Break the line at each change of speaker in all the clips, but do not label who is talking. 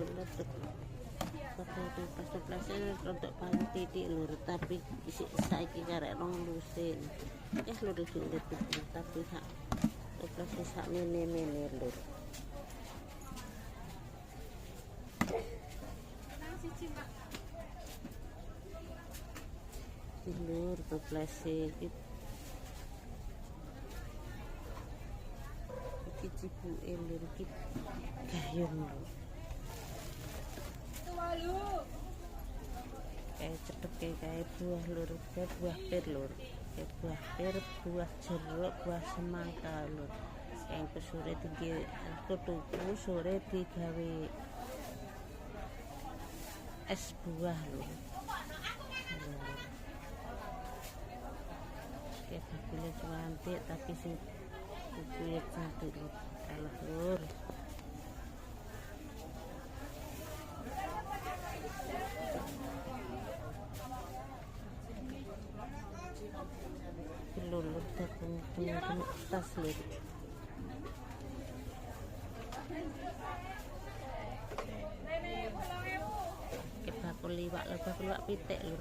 lho toples-toplesnya untuk paling titik lur, tapi saiki karek rong lusin lur sulit tapi sak toplesnya sak mene-mene lur. Lur toplesnya iki cipuke lur iki gayung lur. Kayak cepet kayak buah lur, kayak buah pir lur, kayak buah pir, buah jeruk, buah semangka lur. Yang ke sore tinggi tuku sore digawe es buah lur. Kayak bakule cantik tapi sing kulit cantik lur, kalah lur. Lulur tepung tas lur. Ke bakul liwak pitik lur.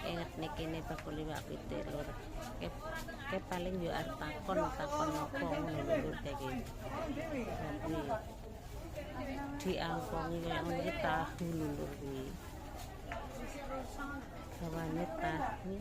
Ingat nih kene bakul liwak pitik lur. Ke paling yo arep takon opo ngono lur kayak gini. Tapi diangkongi yang tahu lur kuwi. Kawane tahu